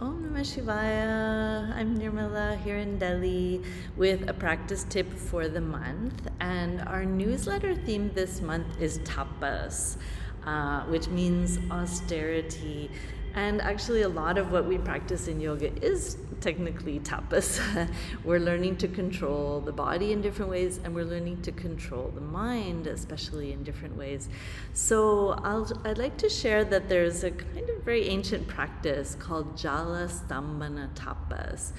Om Namah Shivaya. I'm Nirmala here in Delhi with a practice tip for the month. And our newsletter theme this month is Tapas, which means austerity. And actually, a lot of what we practice in yoga is technically tapas. We're learning to control the body in different ways, and we're learning to control the mind, especially in different ways. So I'd like to share that there's a kind of very ancient practice called Jala Stambham tapas.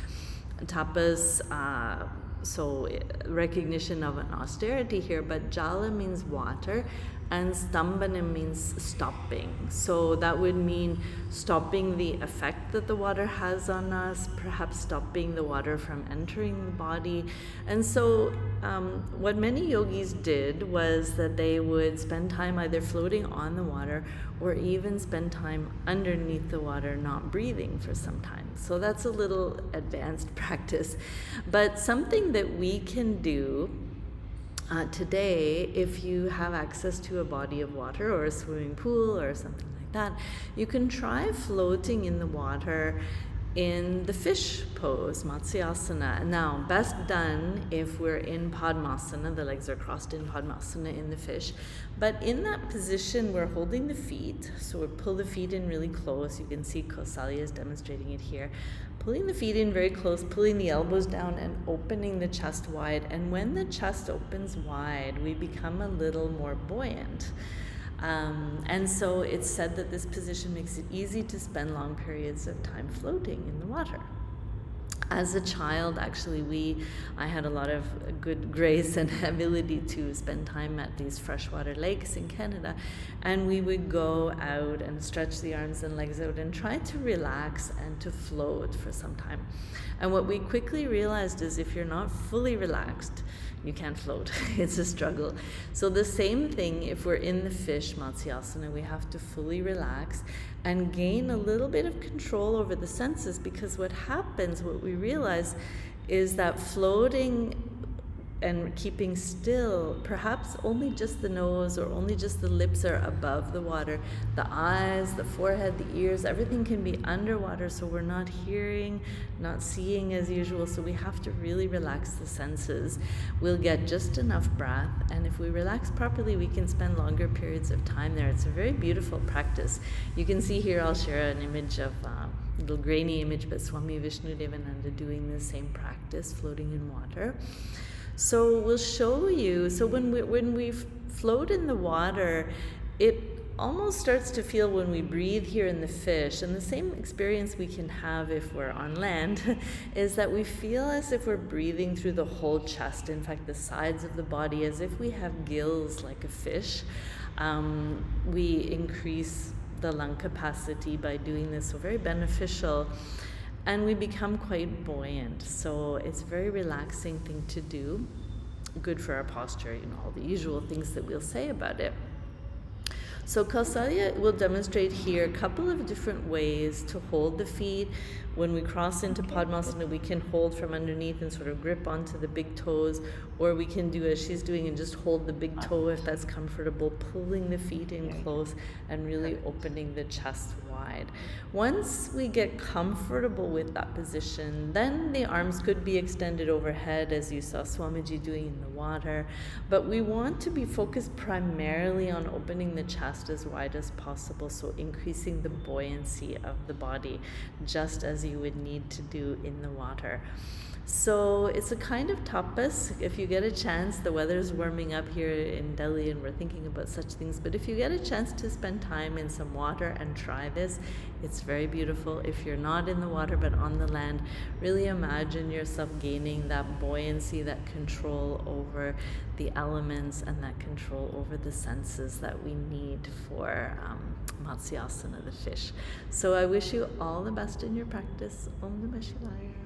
Tapas, so recognition of an austerity here, but Jala means water, and Stambhana means stopping. So that would mean stopping the effect that the water has on us, perhaps stopping the water from entering the body. And so what many yogis did was that they would spend time either floating on the water or even spend time underneath the water, not breathing for some time. So that's a little advanced practice. But something that we can do today, if you have access to a body of water or a swimming pool or something like that, you can try floating in the water in the fish pose, Matsyasana. Now, best done if we're in Padma Matsyasana, the legs are crossed in Padma Matsyasana in the fish. But in that position, we're holding the feet. So we pull the feet in really close. You can see Kausalya is demonstrating it here. Pulling the feet in very close, pulling the elbows down and opening the chest wide. And when the chest opens wide, we become a little more buoyant. And so it's said that this position makes it easy to spend long periods of time floating in the water. As a child, actually, I had a lot of good grace and ability to spend time at these freshwater lakes in Canada, and we would go out and stretch the arms and legs out and try to relax and to float for some time. And what we quickly realized is if you're not fully relaxed, you can't float. It's a struggle. So the same thing, if we're in the fish, Matsyasana, we have to fully relax and gain a little bit of control over the senses, because what happens, what we realize, is that floating and keeping still, perhaps only just the nose or only just the lips are above the water. The eyes, the forehead, the ears, everything can be underwater, so we're not hearing, not seeing as usual. So we have to really relax the senses. We'll get just enough breath, and if we relax properly, we can spend longer periods of time there. It's a very beautiful practice. You can see here, I'll share an image of a little grainy image, but Swami Vishnu Devananda doing the same practice, floating in water. So we'll show you, so when we float in the water, it almost starts to feel when we breathe here in the fish, and the same experience we can have if we're on land, is that we feel as if we're breathing through the whole chest, in fact the sides of the body, as if we have gills like a fish. We increase the lung capacity by doing this, so very beneficial. And we become quite buoyant. So it's a very relaxing thing to do. Good for our posture, all the usual things that we'll say about it. So Kausalya will demonstrate here a couple of different ways to hold the feet. When we cross into Padmasana, we can hold from underneath and sort of grip onto the big toes, or we can do as she's doing and just hold the big toe if that's comfortable, pulling the feet in close and really opening the chest wide. Once we get comfortable with that position, then the arms could be extended overhead, as you saw Swamiji doing in the water, but we want to be focused primarily on opening the chest as wide as possible, so increasing the buoyancy of the body, just as you would need to do in the water. So it's a kind of tapas. If you get a chance, the weather's warming up here in Delhi and we're thinking about such things, but if you get a chance to spend time in some water and try this, it's very beautiful. If you're not in the water but on the land, really imagine yourself gaining that buoyancy, that control over the elements, and that control over the senses that we need for Matsyasana, the fish. So I wish you all the best in your practice. Om Namah Shivaya.